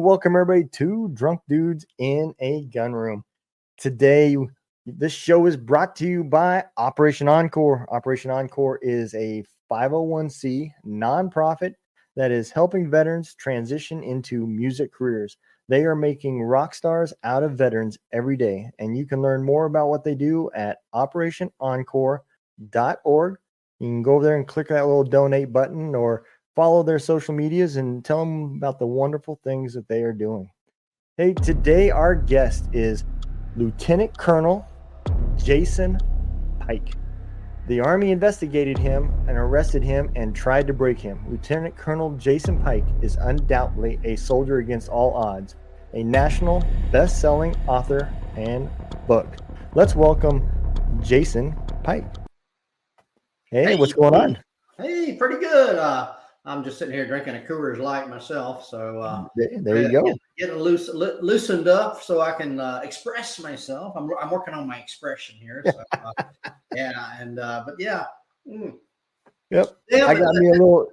welcome everybody to Drunk Dudes in a Gun Room. Today, this show is brought to you by Operation Encore. Operation Encore is a 501c nonprofit that is helping veterans transition into music careers. They are making rock stars out of veterans every day, and you can learn more about what they do at operationencore.org. You can go over there and click that little donate button or follow their social medias and tell them about the wonderful things that they are doing. Hey, today our guest is Lieutenant Colonel Jason Pike. The Army investigated him and arrested him and tried to break him. Lieutenant Colonel Jason Pike is undoubtedly a soldier against all odds, a national best-selling author and book. Let's welcome Jason Pike. Hey, what's going on? Hey, pretty good. I'm just sitting here drinking a Coors Light myself, so there you go. Getting loosened up so I can express myself. I'm working on my expression here. So, but yeah. Yep. Yeah, I got me a little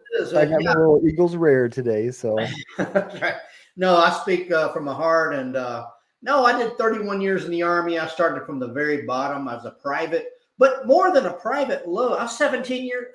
Eagles Rare today. So right. No, I speak from the heart, and no, I did 31 years in the Army. I started from the very bottom. I was a private. But more than a private low, I was 17 years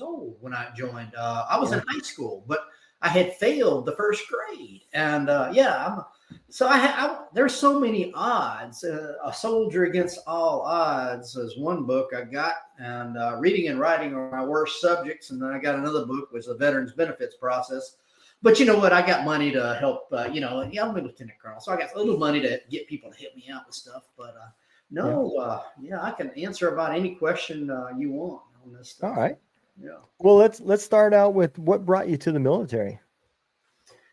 old when I joined. I was in high school, but I had failed the first grade. And there's so many odds. A Soldier Against All Odds is one book I got, and reading and writing are my worst subjects. And then I got another book, which is the Veterans Benefits Process. But you know what? I got money to help, I'm a lieutenant colonel, so I got a little money to get people to hit me out with stuff. But I can answer about any question you want on this stuff. All right. Yeah. Well, let's start out with what brought you to the military.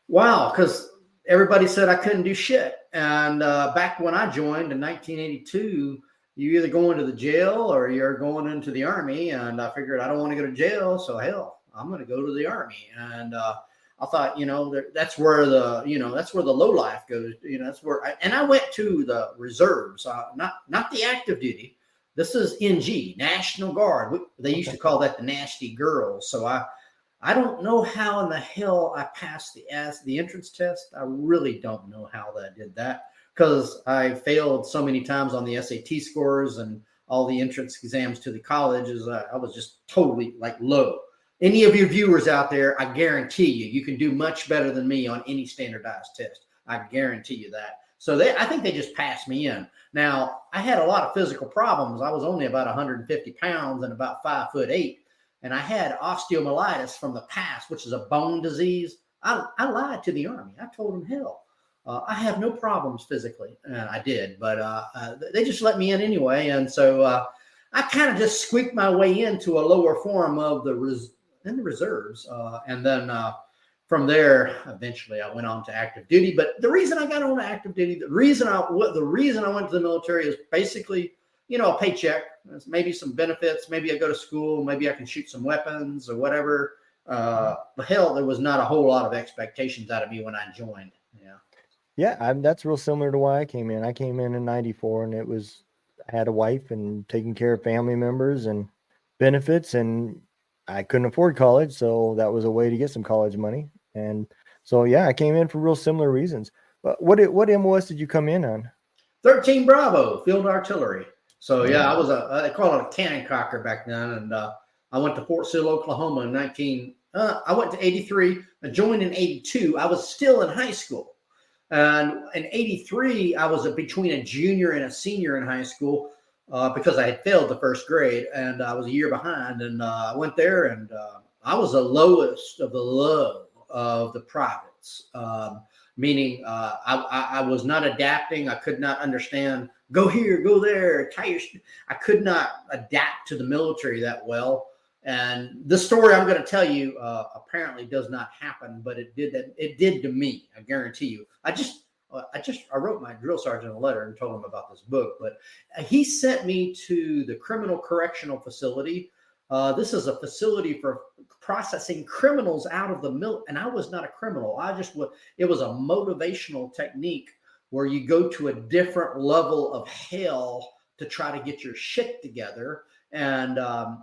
Wow, because everybody said I couldn't do shit. And back when I joined in 1982, you either go into the jail or you're going into the Army. And I figured I don't want to go to jail, so hell, I'm going to go to the Army. And I thought, that's where the low life goes. That's where I went to the reserves, not the active duty. This is NG, National Guard. They used to call that the nasty girls. So I don't know how in the hell I passed the entrance test. I really don't know how I did that, because I failed so many times on the SAT scores and all the entrance exams to the colleges. I was just totally low. Any of your viewers out there, I guarantee you can do much better than me on any standardized test. I guarantee you that. So I think they just passed me in. Now, I had a lot of physical problems. I was only about 150 pounds and about 5'8", and I had osteomyelitis from the past, which is a bone disease. I lied to the Army. I told them, hell, I have no problems physically, and I did, but they just let me in anyway. And so I kind of just squeaked my way into a lower form of the reserves. And then from there, eventually I went on to active duty. But the reason I got on to active duty, the reason I went to the military is basically, a paycheck, maybe some benefits, maybe I go to school, maybe I can shoot some weapons or whatever. But hell, there was not a whole lot of expectations out of me when I joined. Yeah, that's real similar to why I came in. I came in 94, and I had a wife and taking care of family members and benefits, and I couldn't afford college, so that was a way to get some college money. And so, I came in for real similar reasons. But what MOS did you come in on? 13 Bravo, Field Artillery. So, I was they call it a cannon cocker back then. And I went to Fort Sill, Oklahoma in I went to 83. I joined in 82. I was still in high school. And in 83, I was between a junior and a senior in high school. Because I had failed the first grade and I was a year behind, and I went there, and I was the lowest of the low of the privates, meaning I was not adapting. I could not understand, go here, go there, I could not adapt to the military that well. And the story I'm going to tell you apparently does not happen, but it did to me. I guarantee you. I wrote my drill sergeant a letter and told him about this book, but he sent me to the Criminal Correctional Facility. This is a facility for processing criminals out of the mill. And I was not a criminal. It was a motivational technique where you go to a different level of hell to try to get your shit together. And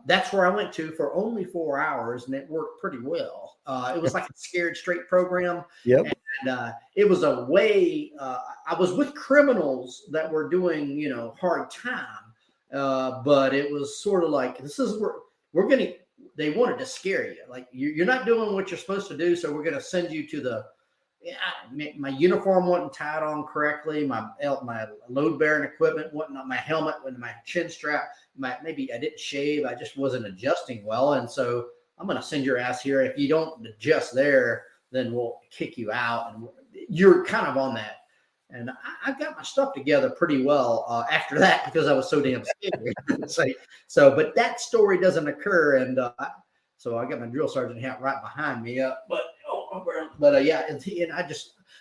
that's where I went to for only 4 hours, and it worked pretty well. It was like a scared straight program. Yep. And it was a way, I was with criminals that were doing, hard time. But it was sort of like, this is where they wanted to scare you. Like, you're not doing what you're supposed to do. So we're going to send you to my uniform wasn't tied on correctly. My load bearing equipment wasn't, my helmet with my chin strap. Maybe I didn't shave. I just wasn't adjusting well. And so I'm going to send your ass here. If you don't adjust there, then we'll kick you out. And you're kind of on that. And I got my stuff together pretty well after that, because I was so damn scared. But that story doesn't occur. And so I got my drill sergeant hat right behind me.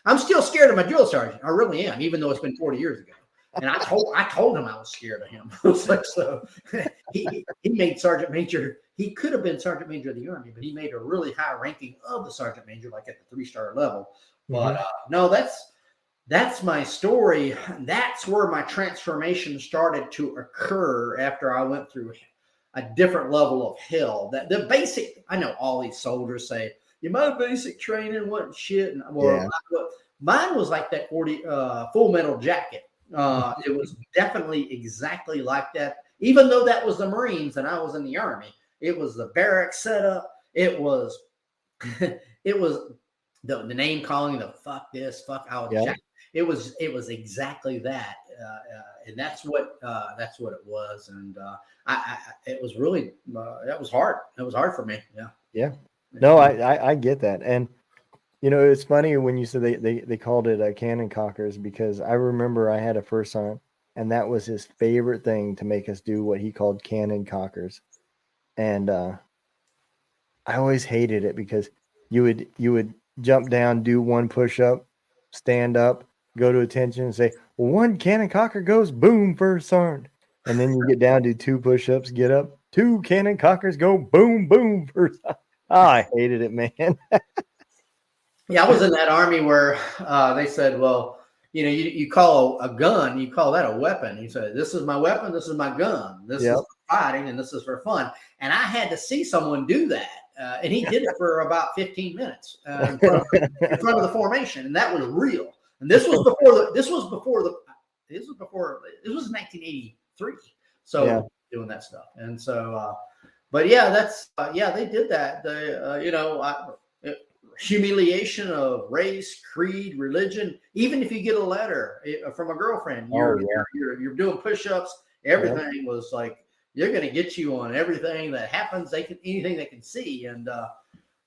I'm still scared of my drill sergeant. I really am, even though it's been 40 years ago. And I told him I was scared of him. So he made sergeant major. He could have been sergeant major of the Army, but he made a really high ranking of the sergeant major, like at the 3-star level. But no, that's my story. That's where my transformation started to occur after I went through a different level of hell. That the basic, I know all these soldiers say, my basic training wasn't shit. Mine was like that Full Metal Jacket. It was definitely exactly like that. Even though that was the Marines and I was in the Army, it was the barrack setup. It was the name calling, the fuck this, fuck out. Yeah. It was exactly that, and that's what it was. And it was really that was hard. It was hard for me. Yeah. Yeah. No, I get that. And, it's funny when you said they called it cannon cockers, because I remember I had a first sergeant, and that was his favorite thing, to make us do what he called cannon cockers. And I always hated it, because you would jump down, do one push-up, stand up, go to attention and say, well, one cannon cocker goes boom, first sergeant. And then you get down, do 2 push-ups, get up, 2 cannon cockers go boom, boom, first sergeant. Oh, I hated it, man. Yeah, I was in that Army where they said, well, you call a gun, you call that a weapon. You say, this is my weapon, this is my gun. This is for fighting, and this is for fun. And I had to see someone do that. And he did it for about 15 minutes in front of the formation. And that was real. And this was before it was 1983. So doing that stuff. And so, but yeah, that's, they did that. Humiliation of race, creed, religion. Even if you get a letter from a girlfriend, you're doing push-ups. Everything was like, you're going to get you on everything that happens. Anything they can see. And,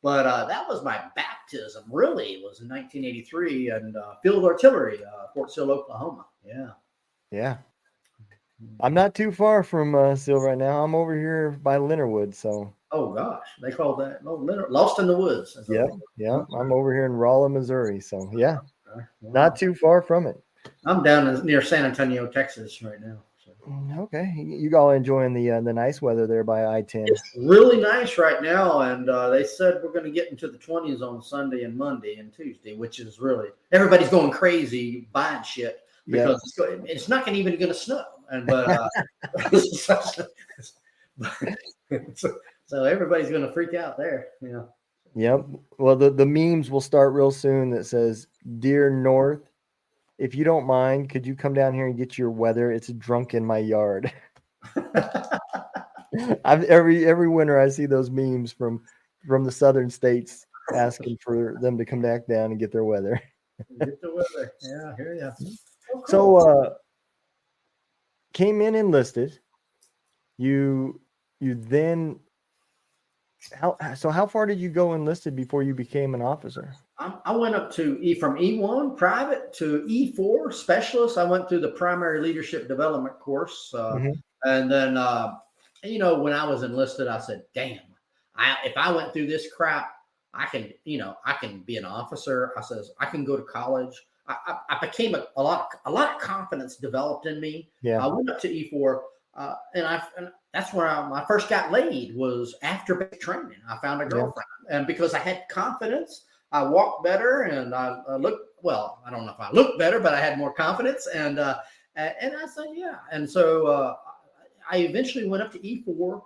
but that was my baptism. Really, it was in 1983 and field artillery, Fort Sill, Oklahoma. Yeah. Yeah. I'm not too far from Sill right now. I'm over here by Leonardwood. So. Oh gosh, they call that Lost in the Woods. Yeah. I'm over here in Rolla, Missouri. So yeah, not too far from it. I'm down near San Antonio, Texas right now. So. Okay, you all enjoying the nice weather there by I-10? It's really nice right now, and they said we're going to get into the 20s on Sunday and Monday and Tuesday, which is really everybody's going crazy buying shit because it's not even going to snow. And so everybody's going to freak out there, Yep. Well, the memes will start real soon that says, "Dear North, if you don't mind, could you come down here and get your weather? It's drunk in my yard." Every winter I see those memes from the southern states asking for them to come back down and get their weather. Get the weather. Yeah, I hear you. Oh, cool. So came in enlisted. You then how far did you go enlisted before you became an officer? I went up to from E1 private to E4 specialist. I went through the primary leadership development course. And then, when I was enlisted, I said, damn, if I went through this crap, I can be an officer. I says, I can go to college. I became a lot of confidence developed in me. Yeah. I went up to E4 and that's where I first got laid was after basic training. I found a girlfriend and because I had confidence, I walked better and I looked, well, I don't know if I looked better, but I had more confidence. And And I said, yeah. And so I eventually went up to E4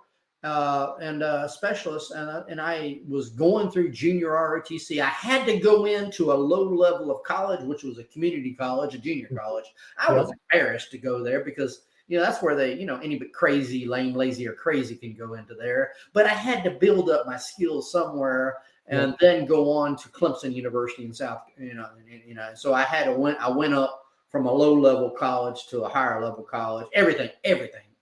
and specialist, and I was going through junior ROTC. I had to go into a low level of college, which was a community college, a junior college. I was embarrassed to go there because that's where they, any but crazy, lame, lazy, or crazy can go into there. But I had to build up my skills somewhere, and then go on to Clemson University in South, So I went up from a low level college to a higher level college. Everything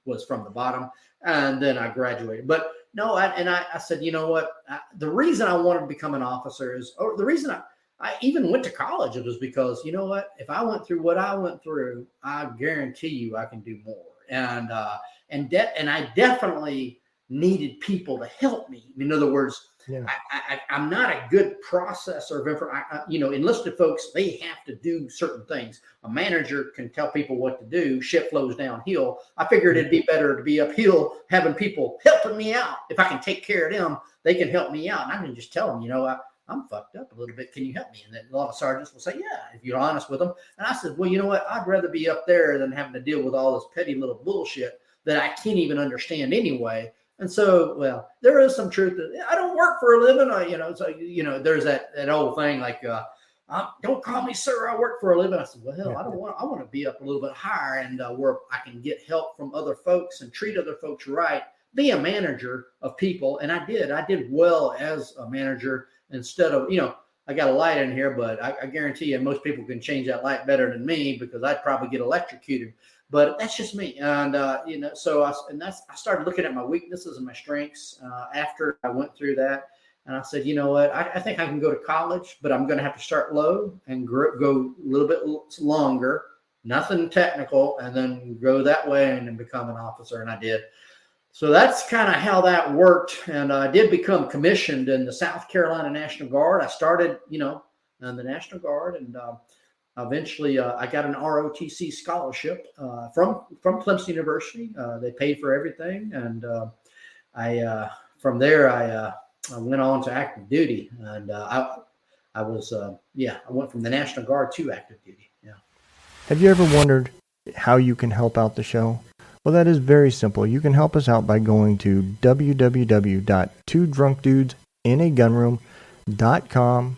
was from the bottom, and then I graduated. But no, I said, you know what? The reason I wanted to become an officer is, or the reason I even went to college, it was because, you know what? If I went through what I went through, I guarantee you I can do more. And I definitely needed people to help me. In other words, I'm not a good processor of information. Enlisted folks, they have to do certain things. A manager can tell people what to do. Shit flows downhill. I figured it'd be better to be uphill, having people helping me out. If I can take care of them, they can help me out. And I can just tell them, I'm fucked up a little bit. Can you help me? And then a lot of sergeants will say, yeah, if you're honest with them. And I said, well, you know what? I'd rather be up there than having to deal with all this petty little bullshit that I can't even understand anyway. And so, well, there is some truth that I don't work for a living. There's that old thing like, don't call me sir, I work for a living. I said, well, hell, I want to be up a little bit higher and where I can get help from other folks and treat other folks right, be a manager of people. And I did well as a manager instead of, I got a light in here, but I guarantee you most people can change that light better than me because I'd probably get electrocuted. But that's just me. And, so I started looking at my weaknesses and my strengths after I went through that. And I said, you know what, I think I can go to college, but I'm going to have to start low and go a little bit longer, nothing technical, and then go that way and then become an officer. And I did. So that's kind of how that worked. And I did become commissioned in the South Carolina National Guard. I started, in the National Guard, and eventually I got an ROTC scholarship from Clemson University. They paid for everything. And from there, I went on to active duty. And I went from the National Guard to active duty. Yeah. Have you ever wondered how you can help out the show? Well, that is very simple. You can help us out by going to www.twodrunkdudesinAgunroom.com.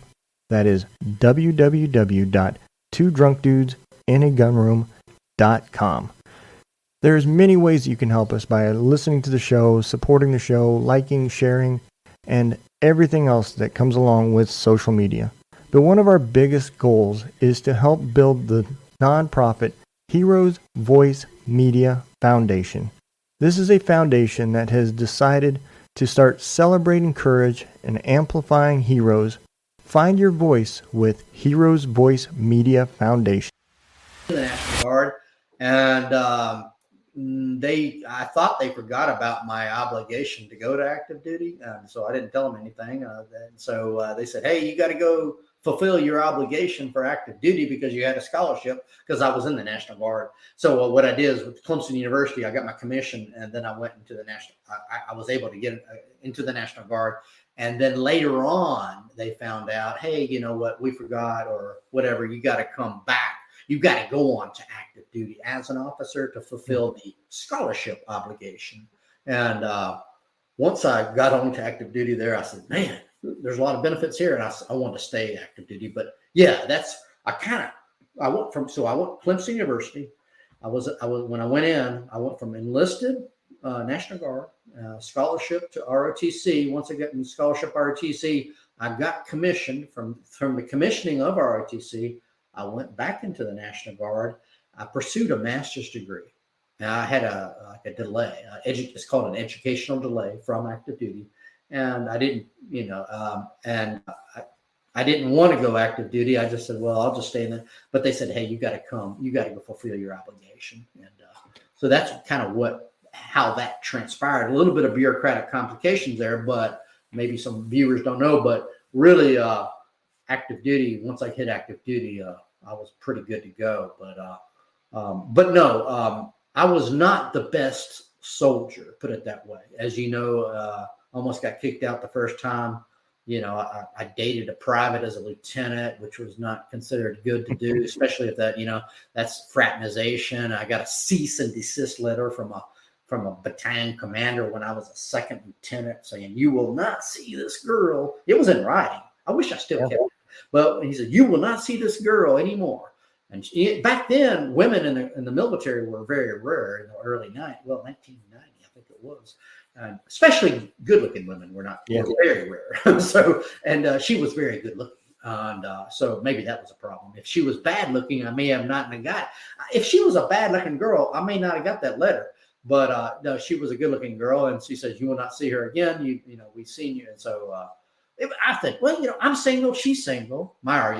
That is www.twodrunkdudesinAgunroom.com. There's many ways you can help us by listening to the show, supporting the show, liking, sharing, and everything else that comes along with social media. But one of our biggest goals is to help build the nonprofit Heroes Voice Media Foundation. This is a foundation that has decided to start celebrating courage and amplifying heroes. Find your voice with Heroes Voice Media Foundation. The National Guard, and I thought they forgot about my obligation to go to active duty, so I didn't tell them anything. So they said, hey, you got to go fulfill your obligation for active duty because you had a scholarship, because I was in the National Guard. So what I did is with Clemson University, I got my commission, and then I went into the I was able to get into the National Guard. And then later on, they found out, hey, you know what, we forgot or whatever, you got to come back. You got to go on to active duty as an officer to fulfill the scholarship obligation. And once I got on to active duty there, I said, man, there's a lot of benefits here. And I want to stay active duty. But yeah, I went Clemson University. When I went in, I went from enlisted National Guard, scholarship to ROTC. Once I got in scholarship ROTC, I got commissioned. From the commissioning of ROTC, I went back into the National Guard. I pursued a master's degree. Now I had a delay. It's called an educational delay from active duty, and I didn't, I didn't want to go active duty. I just said, well, I'll just stay in there. But they said, hey, you got to come. You got to go fulfill your obligation. And so that's kind of how that transpired. A little bit of bureaucratic complications there, but maybe some viewers don't know. But really, active duty. Once I hit active duty, I was pretty good to go. But no, I was not the best soldier, put it that way. As you know, almost got kicked out the first time. I dated a private as a lieutenant, which was not considered good to do, especially if that's fraternization. I got a cease and desist letter from a battalion commander when I was a second lieutenant saying, "You will not see this girl." It was in writing. I wish I still kept it. But he said, "You will not see this girl anymore." And back then, women in the military were very rare in the early 1990, I think it was. Especially good-looking women were very rare. So, and she was very good-looking. And so maybe that was a problem. If she was bad-looking, I may have not got. If she was a bad-looking girl, I may not have got that letter. But no, she was a good-looking girl, and she says, "You will not see her again. We've seen you." And so I think, well, I'm single, she's single.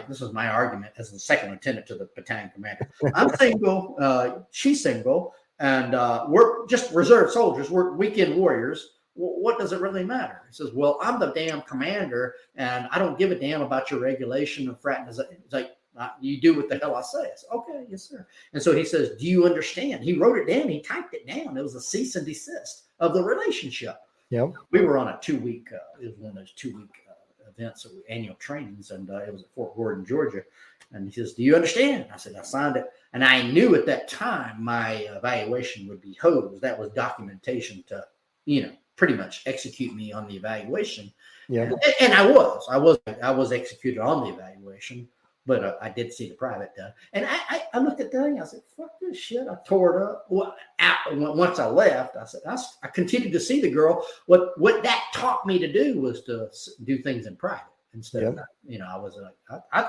This is my argument as the second lieutenant to the battalion commander. I'm single, she's single, and we're just reserve soldiers. We're weekend warriors. What does it really matter? He says, "Well, I'm the damn commander, and I don't give a damn about your regulation of fraternization." It's like, "You do what the hell I say." I said, "Okay, yes, sir." And so he says, "Do you understand?" He wrote it down. He typed it down. It was a cease and desist of the relationship. Yep. We were on a 2-week. It was one of those 2-week events, annual trainings, and it was at Fort Gordon, Georgia. And he says, "Do you understand?" I said, "I signed it." And I knew at that time my evaluation would be hosed. That was documentation to, pretty much execute me on the evaluation. Yeah. And I was executed on the evaluation, but I did see the private done. And I looked at that and I said, "Fuck this shit." I tore it up. Well, once I left, I said, I continued to see the girl. What that taught me to do was to do things in private instead of, I was like,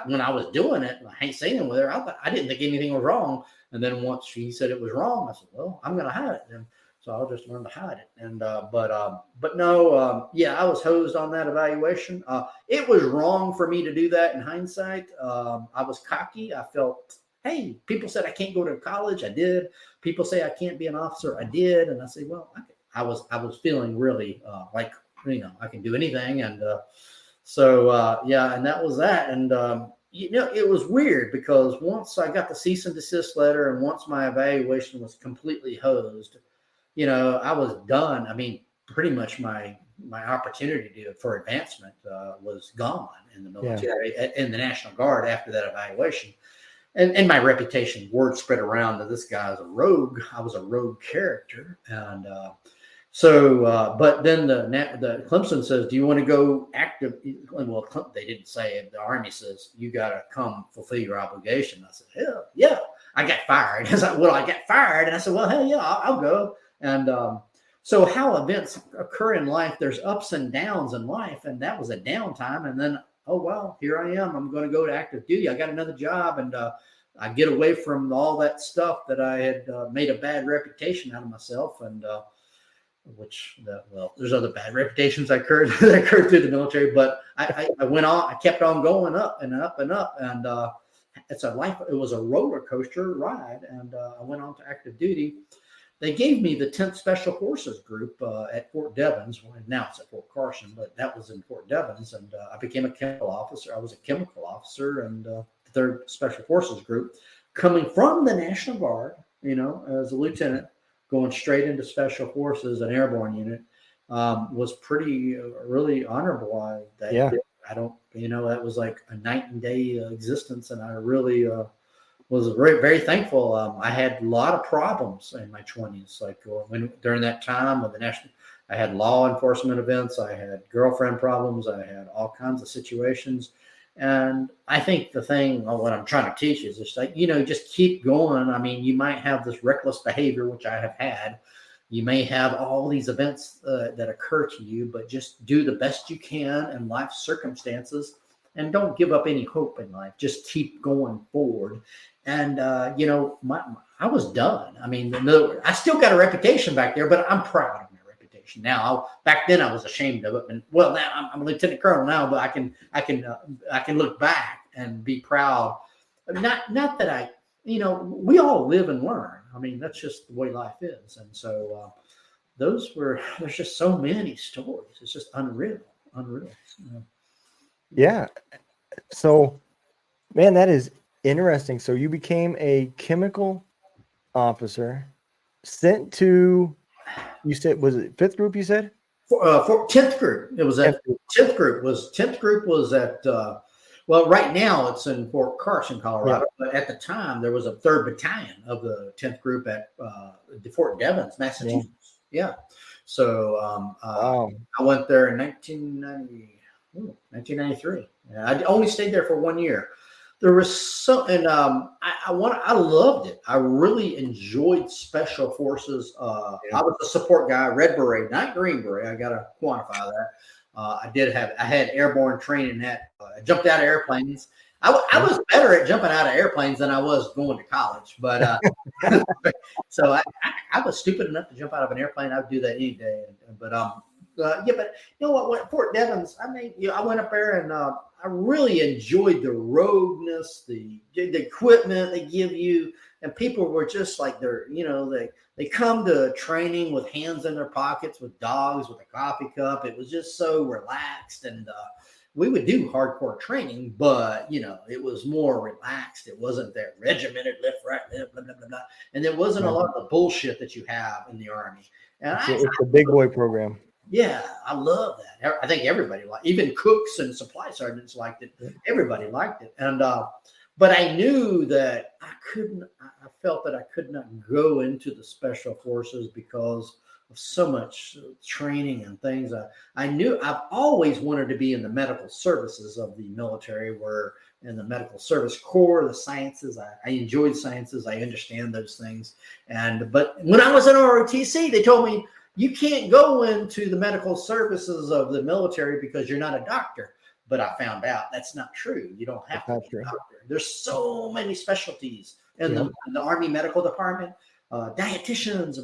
when I was doing it, I ain't saying with her. I didn't think anything was wrong. And then once she said it was wrong, I said, "Well, I'm going to hide it then." So I'll just learn to hide it. And but no, I was hosed on that evaluation. It was wrong for me to do that in hindsight. I was cocky. I felt, hey, people said I can't go to college. I did. People say I can't be an officer. I did. And I say, well, I was feeling really like, I can do anything. And and that was that. And it was weird because once I got the cease and desist letter and once my evaluation was completely hosed, I was done. I mean, pretty much my opportunity for advancement was gone in the military, in the National Guard after that evaluation. And my reputation, word spread around that this guy's a rogue. I was a rogue character. And but then the Clemson says, "Do you want to go active?" Well, they didn't say it. The Army says, "You got to come fulfill your obligation." I said, "Hell yeah." I got fired. I said, "Well, I got fired." And I said, "Well, hell yeah, I'll go." And so how events occur in life, there's ups and downs in life. And that was a downtime. And then, oh, well, here I am. I'm going to go to active duty. I got another job. And I get away from all that stuff that I had made a bad reputation out of myself. And there's other bad reputations that occurred through the military. But I went on. I kept on going up and up and up. And it was a roller coaster ride. And I went on to active duty. They gave me the 10th Special Forces Group at Fort Devens. Well, now it's at Fort Carson, but that was in Fort Devens. And I became a chemical officer. I was a chemical officer and the 3rd Special Forces Group, coming from the National Guard, as a lieutenant, going straight into Special Forces, an airborne unit, was really honorable. I don't, that was like a night and day existence. And I really was very, very thankful. I had a lot of problems in my 20s, like during that time of the national. I had law enforcement events. I had girlfriend problems. I had all kinds of situations. And I think the thing, what I'm trying to teach is just like, just keep going. I mean, you might have this reckless behavior, which I have had. You may have all these events that occur to you, but just do the best you can in life circumstances and don't give up any hope in life. Just keep going forward. And, I was done. I mean, I still got a reputation back there, but I'm proud of my reputation now. Back then I was ashamed of it. And well, now I'm a lieutenant colonel now, but I can look back and be proud. Not that we all live and learn. I mean, that's just the way life is. And so there's just so many stories. It's just unreal. Yeah. So, man, that is interesting. So you became a chemical officer sent to, you said, was it 5th group you said? For 10th group. It was at 10th group was at well, right now it's in Fort Carson, Colorado, but at the time there was a 3rd Battalion of the 10th group at Fort Devens, Massachusetts. Yeah. So Wow. I went there in 1993. Yeah, I only stayed there for 1 year. There was so, and I loved it. I really enjoyed Special Forces. I was a support guy, Red Beret, not Green Beret. I got to quantify that. I had airborne training I jumped out of airplanes. I was better at jumping out of airplanes than I was going to college, but so I was stupid enough to jump out of an airplane. I would do that any day. But but you know what? Fort Devens, I mean, I went up there and I really enjoyed the roadness, the equipment they give you, and people were just like they come to training with hands in their pockets, with dogs, with a coffee cup. It was just so relaxed, and we would do hardcore training, but it was more relaxed. It wasn't that regimented left, right, left, blah, blah, blah, blah. And there wasn't a lot of the bullshit that you have in the Army. And it's a big boy program. Yeah, I love that. I think everybody liked it. Even cooks and supply sergeants liked it. Everybody liked it. And but I knew that I felt that I could not go into the Special Forces because of so much training and things. I knew I've always wanted to be in the medical services of the military, where in the medical service corps, the sciences. I enjoyed sciences. I understand those things. But when I was in ROTC, they told me, you can't go into the medical services of the military because you're not a doctor. But I found out that's not true. You don't have to be a doctor. There's so many specialties in the Army Medical Department. Dietitians,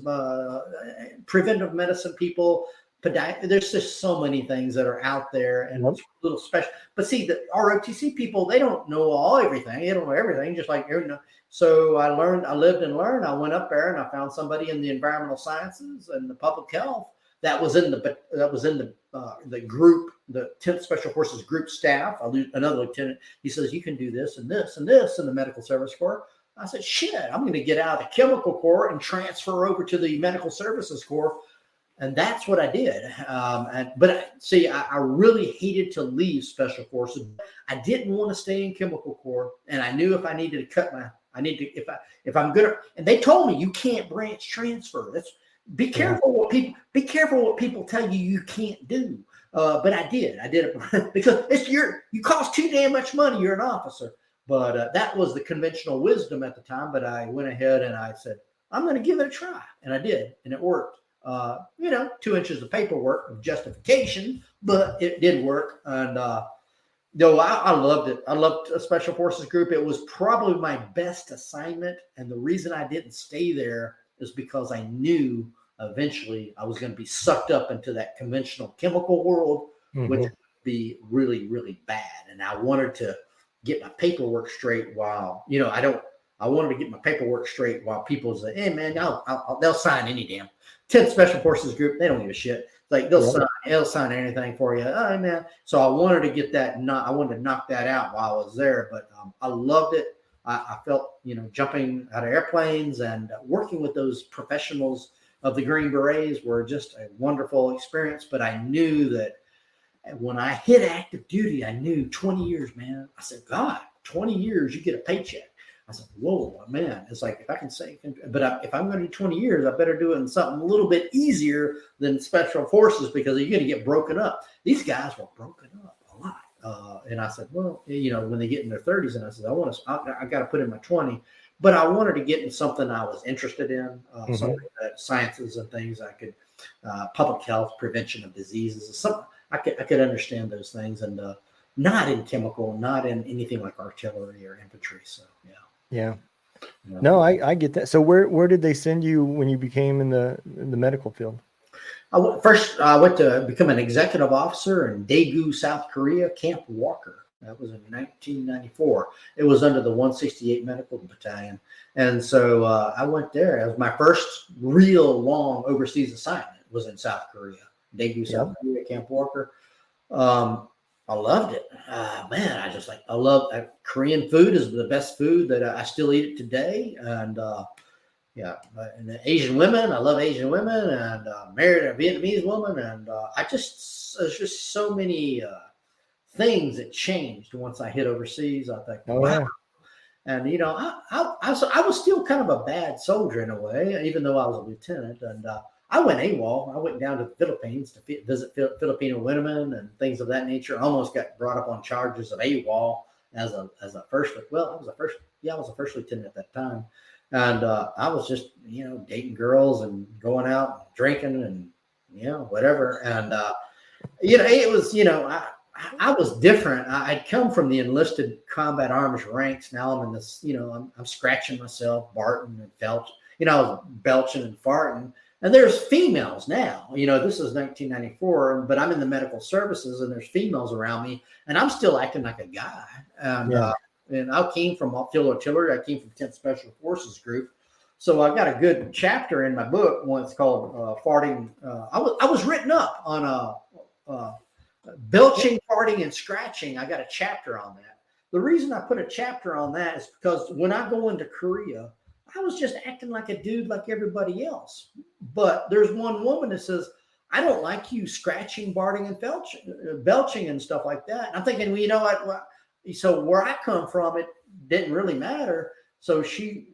preventive medicine people, there's just so many things that are out there, and it's a little special. But see, the ROTC people, they don't know everything. They don't know everything, just like So I lived and learned. I went up there and I found somebody in the environmental sciences and the public health that was in the group, the 10th Special Forces group staff. Another lieutenant. He says, you can do this and this and this in the Medical Service Corps. I said, shit, I'm going to get out of the Chemical Corps and transfer over to the Medical Services Corps. And that's what I did. I really hated to leave Special Forces. I didn't want to stay in Chemical Corps. And I knew if I needed to cut if I'm good, and they told me you can't branch transfer. Be careful what people tell you can't do. But I did it because you cost too damn much money. You're an officer. But that was the conventional wisdom at the time. But I went ahead and I said, I'm going to give it a try. And I did. And it worked. 2 inches of paperwork of justification, but it did work. And no, I loved it. I loved a Special Forces group. It was probably my best assignment. And the reason I didn't stay there is because I knew eventually I was going to be sucked up into that conventional chemical world, which would be really, really bad. And I wanted to get my paperwork straight while, I wanted to get my paperwork straight while people say, hey man, they'll sign any damn 10th Special Forces group. They don't give a shit. Like they'll sign anything for you. Oh man. So I wanted to get that. I wanted to knock that out while I was there, but I loved it. I felt, jumping out of airplanes and working with those professionals of the Green Berets were just a wonderful experience. But I knew that when I hit active duty, I knew 20 years, man. I said, God, 20 years, you get a paycheck. I said, whoa, man. It's like, if I can say, but if I'm going to do 20 years, I better do it in something a little bit easier than Special Forces, because you're going to get broken up. These guys were broken up a lot. And I said, well, when they get in their 30s, and I said, I got to put in my 20, but I wanted to get in something I was interested in, something that sciences and things I could, public health, prevention of diseases, something I could understand those things, and not in chemical, not in anything like artillery or infantry. So, yeah. Yeah. No, I get that. So where did they send you when you became in the medical field? I went to become an executive officer in Daegu, South Korea, Camp Walker. That was in 1994. It was under the 168 Medical Battalion. And so I went there. It was my first real long overseas assignment was in South Korea, Daegu, South Korea, Camp Walker. I loved it. Man, I love Korean food is the best food that I still eat it today. And, And the Asian women, I love Asian women, and married a Vietnamese woman, and there's just so many things that changed once I hit overseas. I think, Oh, wow. yeah. And I was still kind of a bad soldier in a way, even though I was a lieutenant. And I went AWOL. I went down to the Philippines to visit Filipino women and things of that nature. I almost got brought up on charges of AWOL as a first. Well, I was a first lieutenant at that time, and I was just dating girls and going out and drinking and whatever. And it was I was different. I'd come from the enlisted combat arms ranks. Now I'm in this, I'm scratching myself, barting and belching, I was belching and farting. And there's females now, this is 1994, but I'm in the medical services and there's females around me and I'm still acting like a guy. And I came from field artillery. I came from 10th Special Forces Group. So I've got a good chapter in my book. One's called Farting. I was written up on belching, farting, and scratching. I got a chapter on that. The reason I put a chapter on that is because when I go into Korea, I was just acting like a dude like everybody else. But there's one woman that says, I don't like you scratching, farting, and belching and stuff like that. And I'm thinking, well, you know what? So where I come from, it didn't really matter. So she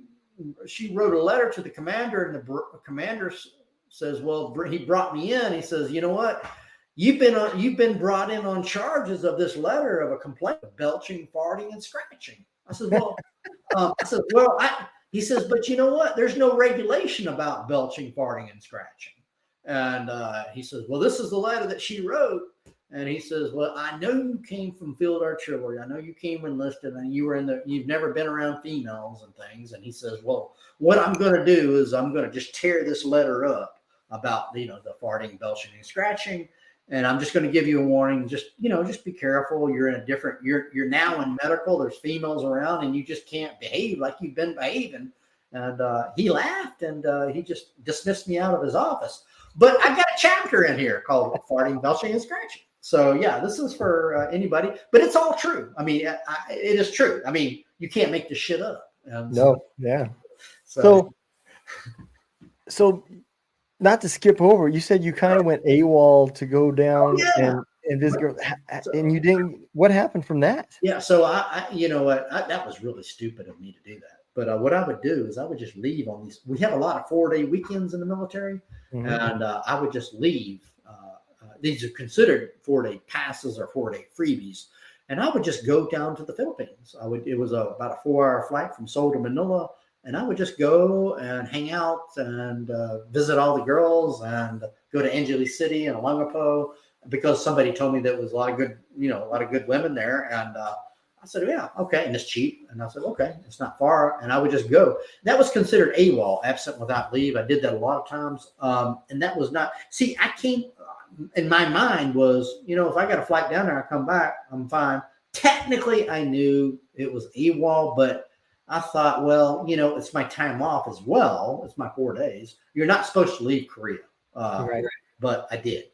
wrote a letter to the commander, and the commander says, well, he brought me in. He says, you know what? You've been brought in on charges of this letter of a complaint of belching, farting, and scratching. I said, well, he says, but you know what? There's no regulation about belching, farting, and scratching. And he says, well, this is the letter that she wrote. And he says, well, I know you came from field artillery. I know you came enlisted and you've never been around females and things. And he says, well, what I'm going to do is I'm going to just tear this letter up about, the farting, belching, and scratching. And I'm just going to give you a warning. Just be careful. You're in you're now in medical. There's females around and you just can't behave like you've been behaving. And he laughed and he just dismissed me out of his office. But I got a chapter in here called Farting, Belching, and Scratching. So yeah, this is for anybody, but it's all true. I mean, it is true. I mean, you can't make this shit up. Yeah. So not to skip over, you said you kind of went AWOL to go down and visit girls, and you didn't. What happened from that? Yeah. So I that was really stupid of me to do that. But what I would do is I would just leave on these. We have a lot of 4-day weekends in the military, and I would just leave. These are considered 4-day passes or 4-day freebies. And I would just go down to the Philippines. It was about a 4-hour flight from Seoul to Manila. And I would just go and hang out and visit all the girls and go to Angeles City and Olongapo because somebody told me there was a lot of good women there. And I said, yeah, okay. And it's cheap. And I said, okay, it's not far. And I would just go. That was considered AWOL, absent without leave. I did that a lot of times. And that was not, in my mind was, if I got a flight down there, I come back, I'm fine. Technically, I knew it was AWOL, but I thought, well, it's my time off as well. It's my 4 days. You're not supposed to leave Korea. Right. But I did.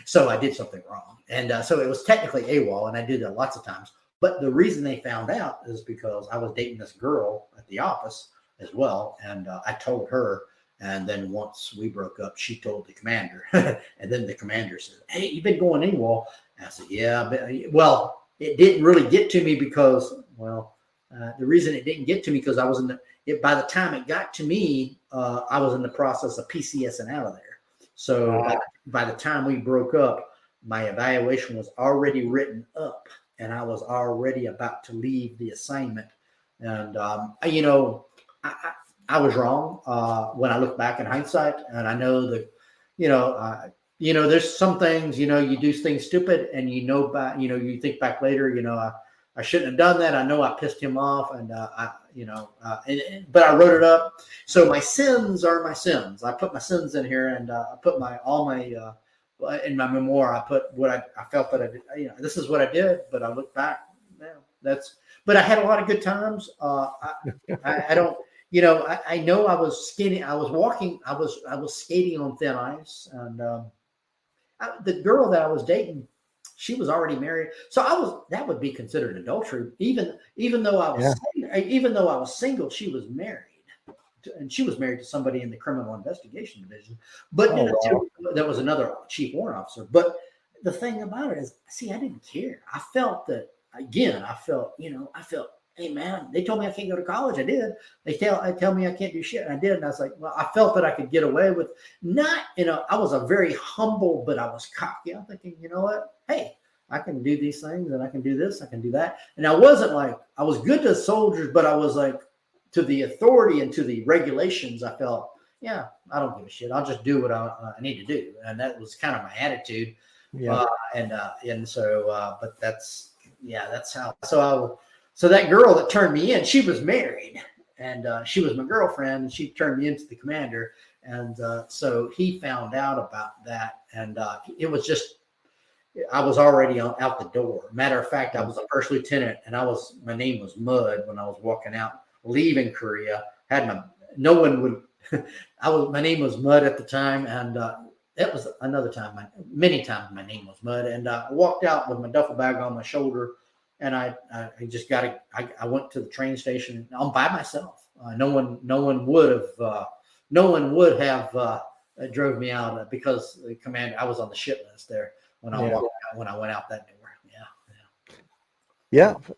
So I did something wrong. And so it was technically AWOL, and I did that lots of times. But the reason they found out is because I was dating this girl at the office as well. And I told her. And then once we broke up, she told the commander. And then the commander said, hey, you've been going AWOL. And I said, yeah. Well, it didn't really get to me because, the reason it didn't get to me because I was by the time it got to me, I was in the process of PCSing out of there. So by the time we broke up, my evaluation was already written up and I was already about to leave the assignment. And, I was wrong when I look back in hindsight, and I know that, there's some things, you do things stupid, and you think back later, I shouldn't have done that. I know I pissed him off, and but I wrote it up. So my sins are my sins. I put my sins in here, and I put in my memoir. I put what I felt that I did. This is what I did, but I look back. But I had a lot of good times. I don't. I know I was skating. I was walking. I was skating on thin ice, and the girl that I was dating, she was already married. So that would be considered adultery, even though I was single. She was married, and she was married to somebody in the criminal investigation division. But that was another chief warrant officer. But the thing about it is, see, I didn't care. I felt that again. I felt, hey man, they told me I can't go to college. I did. They tell me I can't do shit. And I did. And I was like, well, I felt that I could get away with not, I was a very humble, but I was cocky. I'm thinking, you know what? Hey, I can do these things and I can do this. I can do that. And I wasn't like, I was good to soldiers, but I was like to the authority and to the regulations. I felt, yeah, I don't give a shit. I'll just do what I need to do. And that was kind of my attitude. Yeah. But that's how, so that girl that turned me in, she was married, and she was my girlfriend, and she turned me into the commander. And so he found out about that, and it was just, I was already out the door. Matter of fact, I was a first lieutenant, and my name was Mud when I was walking out, leaving Korea. My name was Mud at the time, and that was another time. Many times my name was Mud, and I walked out with my duffel bag on my shoulder. And I went to the train station. I'm by myself. No one would have drove me out because the commander. I was on the shit list there when I went out that door.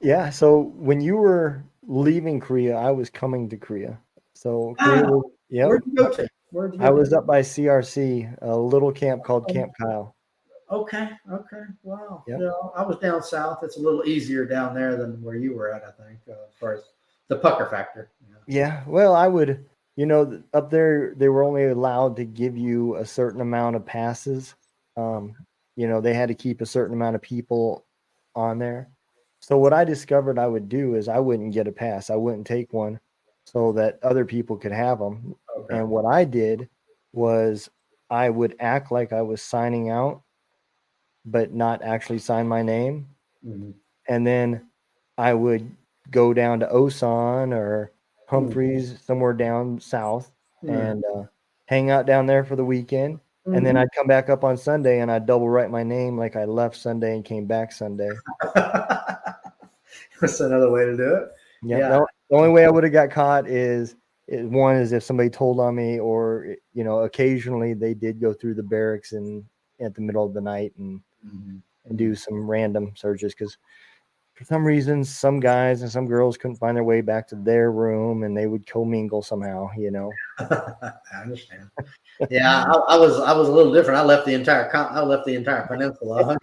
Yeah. So when you were leaving Korea, I was coming to Korea. So Korea was, where'd you go to? I was up by CRC, a little camp called Camp Kyle. Okay. Wow. Yep. I was down south. It's a little easier down there than where you were at, I think, as far as the pucker factor. Yeah. Well, I would, up there, they were only allowed to give you a certain amount of passes. They had to keep a certain amount of people on there. So what I discovered I would do is I wouldn't get a pass. I wouldn't take one so that other people could have them. Okay. And what I did was I would act like I was signing out, but not actually sign my name. Mm-hmm. And then I would go down to Osan or Humphreys, somewhere down south, and hang out down there for the weekend. Mm-hmm. And then I'd come back up on Sunday and I'd double write my name like I left Sunday and came back Sunday. That's another way to do it. Yeah. The only way I would have got caught is if somebody told on me, or, occasionally they did go through the barracks and at the middle of the night and do some random searches, because for some reason some guys and some girls couldn't find their way back to their room and they would commingle somehow. I understand. Yeah, I was a little different. I left the entire peninsula. I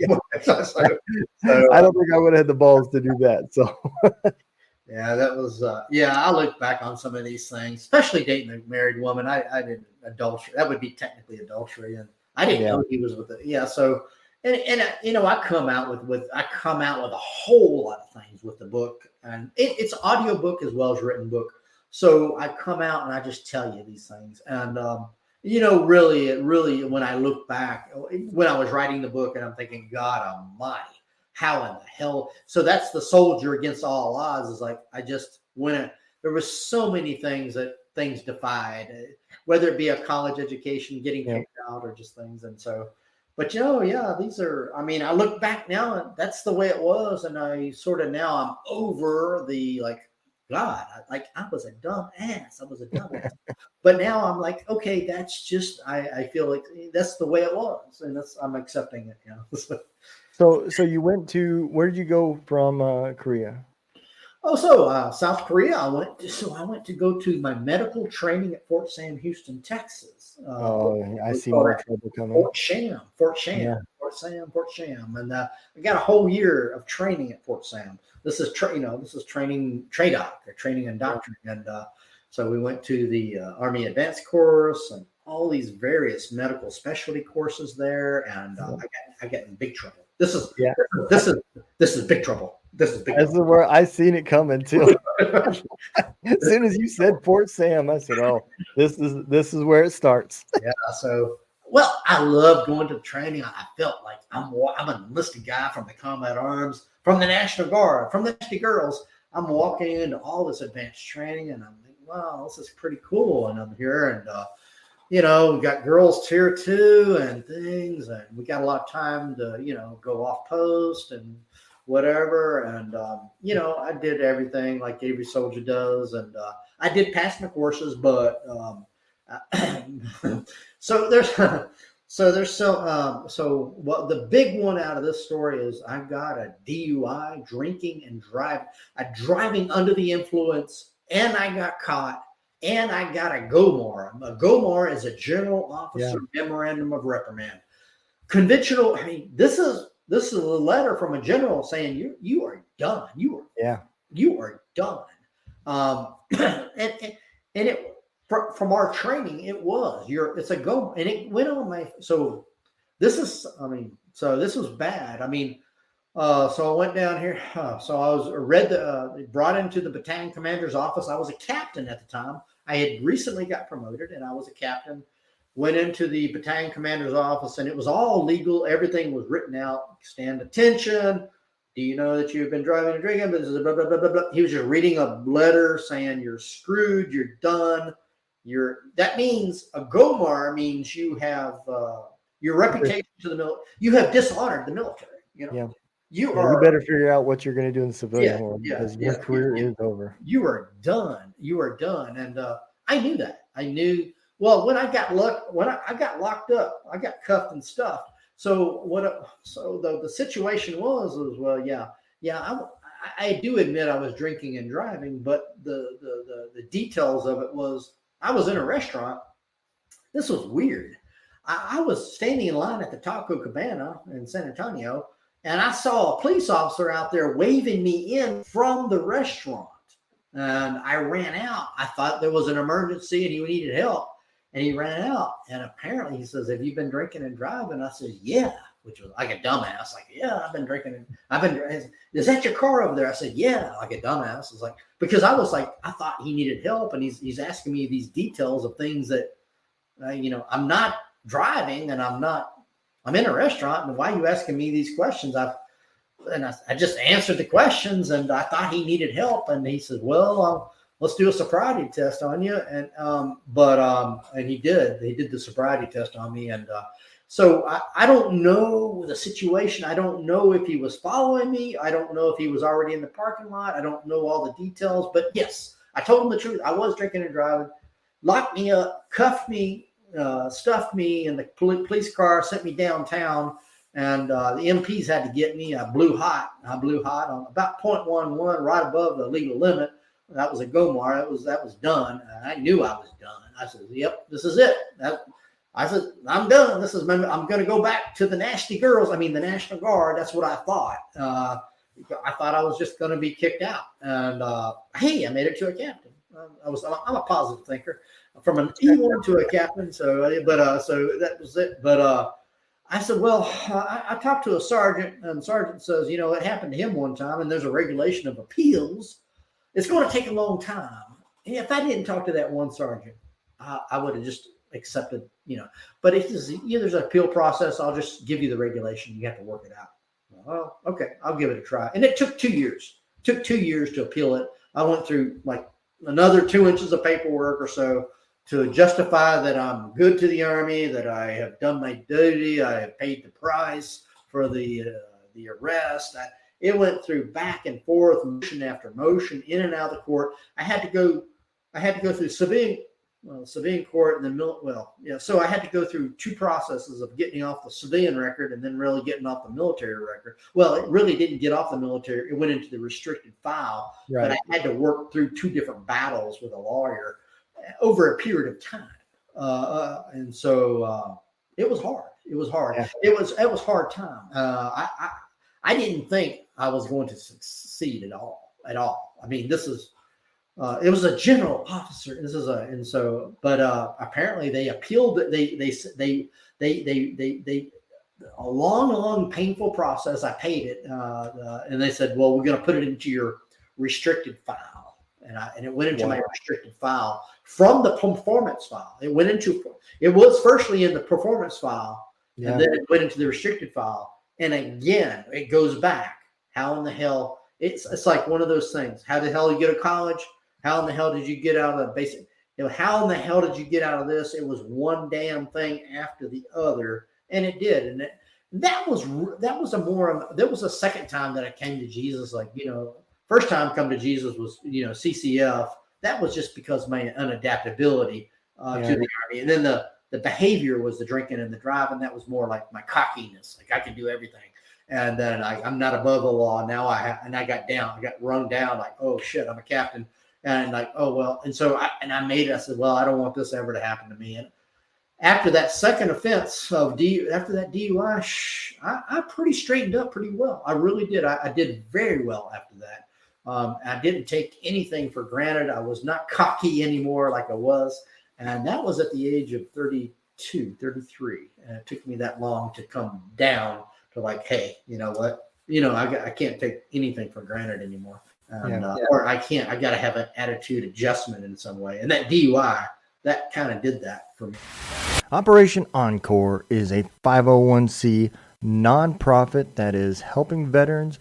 don't think I would have had the balls to do that. So yeah, that was I look back on some of these things, especially dating a married woman. I did adultery. That would be technically adultery, and I didn't know he was with it. Yeah, so and I come out with a whole lot of things with the book, and it's audio book as well as written book. So I come out and I just tell you these things, and really, when I look back, when I was writing the book, and I'm thinking, God Almighty, how in the hell? So that's the soldier against all odds. Is like I just went. There was so many things defied, whether it be a college education, getting kicked out, or just things, and so. But these are. I mean, I look back now, and that's the way it was, and I sort of now I'm over the God, I was a dumb ass. But now I'm like, okay, that's just. I feel like that's the way it was, and I'm accepting it. So you went to, where did you go from Korea? South Korea. I went to go to my medical training at Fort Sam Houston, Texas. I see more trouble coming. Fort Sam, and I got a whole year of training at Fort Sam. This is training TRADOC, or training and doctrine, and so we went to the Army Advanced Course and all these various medical specialty courses there, and I got in big trouble. This is big trouble. This is where I seen it coming too. As soon as you said Fort Sam, I said, "Oh, this is where it starts." Yeah. So, I love going to the training. I felt like I'm an enlisted guy from the Combat Arms, from the National Guard, from the Nasty Girls. I'm walking into all this advanced training, and I'm like, "Wow, this is pretty cool." And I'm here, and we got girls here too, and things, and we got a lot of time to go off post and whatever, and I did everything like every soldier does, and I did pass my courses, but so there's so what the big one out of this story is I got a DUI, drinking and driving under the influence, and I got caught, and I got a GOMOR. A GOMOR is a General Officer Memorandum of Reprimand. Conventional. I mean, this is a letter from a general saying you are done. You are done. And it. From our training, it's a go, and it went on my. So this was bad. I mean, so I went down here. So I was brought into the battalion commander's office. I was a captain at the time. I had recently got promoted, and I was a captain. Went into the battalion commander's office, and it was all legal. Everything was written out. Stand attention. Do you know that you've been driving and drinking? Blah, blah, blah, blah, blah. He was just reading a letter saying you're screwed. You're done. That means a GOMOR means you have your reputation to the military. You have dishonored the military. You better figure out what you're going to do in the civilian world because your career is over. You are done. You are done. And I knew that. I knew. Well, when I got locked up, I got cuffed and stuffed. So the situation was I do admit I was drinking and driving, but the details of it was. I was in a restaurant. This was weird. I was standing in line at the Taco Cabana in San Antonio, and I saw a police officer out there waving me in from the restaurant. And I ran out. I thought there was an emergency and he needed help. And he ran out. And apparently he says, "Have you been drinking and driving?" I said, "Yeah," which was like a dumbass. Like, "Yeah, I've been drinking. Is that your car over there?" I said, "Yeah," like a dumbass. It's like, because I was like, I thought he needed help. And he's asking me these details of things that, I'm not driving and I'm in a restaurant. And why are you asking me these questions? I just answered the questions and I thought he needed help. And he said, "Well, let's do a sobriety test on you." And, and he did the sobriety test on me. And, so I don't know the situation. I don't know if he was following me. I don't know if he was already in the parking lot. I don't know all the details, but yes, I told him the truth. I was drinking and driving, locked me up, cuffed me, stuffed me in the police car, sent me downtown. And the MPs had to get me. I blew hot on about 0.11, right above the legal limit. That was a GOMOR. That was done. I knew I was done. I said, "Yep, this is it." I said, "I'm done. I'm going to go back to the nasty girls. I mean, the National Guard." That's what I thought. I thought I was just going to be kicked out. And hey, I made it to a captain. I'm a positive thinker, from an E1 to a captain. So that was it. But I said, well, I talked to a sergeant, and the sergeant says, it happened to him one time, and there's a regulation of appeals. It's going to take a long time. And if I didn't talk to that one sergeant, I would have just accepted, but if there's an appeal process, I'll just give you the regulation. You have to work it out. Well, okay, I'll give it a try. And it took 2 years. Took 2 years to appeal it. I went through like another 2 inches of paperwork or so to justify that I'm good to the Army, that I have done my duty, I have paid the price for the arrest. It went through back and forth, motion after motion, in and out of the court. I had to go through civilian court, and then so I had to go through 2 processes of getting off the civilian record and then really getting off the military record. Well, it really didn't get off the military. It went into the restricted file, right. But I had to work through 2 different battles with a lawyer over a period of time. And so it was hard. It was hard. Yeah. It was hard time. I didn't think I was going to succeed at all. I mean, this is, it was a general officer. But apparently they appealed it. They a long, painful process. I paid it, and they said, "Well, we're going to put it into your restricted file," and it went into my restricted file from the performance file. It was firstly in the performance file, and then it went into the restricted file, and again it goes back. How in the hell? It's like one of those things. How the hell you go to college? How in the hell did you get out of the basic? How in the hell did you get out of this? It was one damn thing after the other, and it did. And that was a second time that I came to Jesus. Like, first time come to Jesus was, CCF, that was just because of my unadaptability Yeah. to the Army. And then the behavior was the drinking and the driving. That was more like my cockiness, like I can do everything. And then I'm not above the law. Now I got rung down like, oh shit, I'm a captain. And like, oh well. And so I made it. I said, well, I don't want this ever to happen to me. And after that second offense after that DUI, I pretty straightened up pretty well. I really did. I did very well after that. I didn't take anything for granted. I was not cocky anymore like I was. And that was at the age of 32, 33. And it took me that long to come down to like, hey, you know what? I can't take anything for granted anymore. Or I got to have an attitude adjustment in some way. And that DUI, that kind of did that for me. Operation Encore is a 501c nonprofit that is helping veterans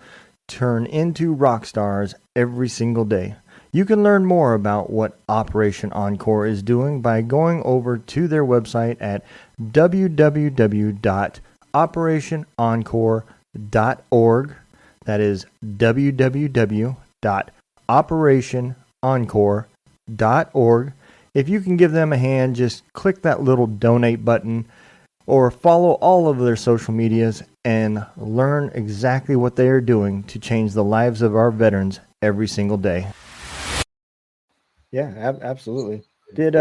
turn into rock stars every single day. You can learn more about what Operation Encore is doing by going over to their website at www.operationencore.org. That is www.operationencore.org. If you can give them a hand, just click that little donate button or follow all of their social medias and learn exactly what they are doing to change the lives of our veterans every single day. Yeah, absolutely. Did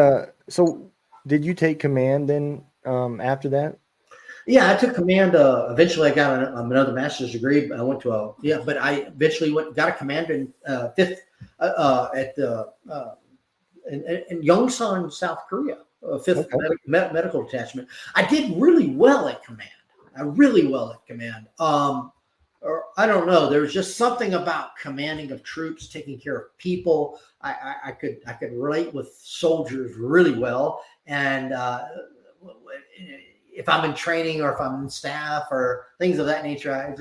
you take command then after that? Yeah, I took command. Eventually, I got another master's degree. I went to but I eventually got a command in fifth at the in Yongsan, South Korea, fifth medical detachment. I did really well at command. Or I don't know. There was just something about commanding of troops, taking care of people. I could relate with soldiers really well, and if I'm in training or if I'm in staff or things of that nature,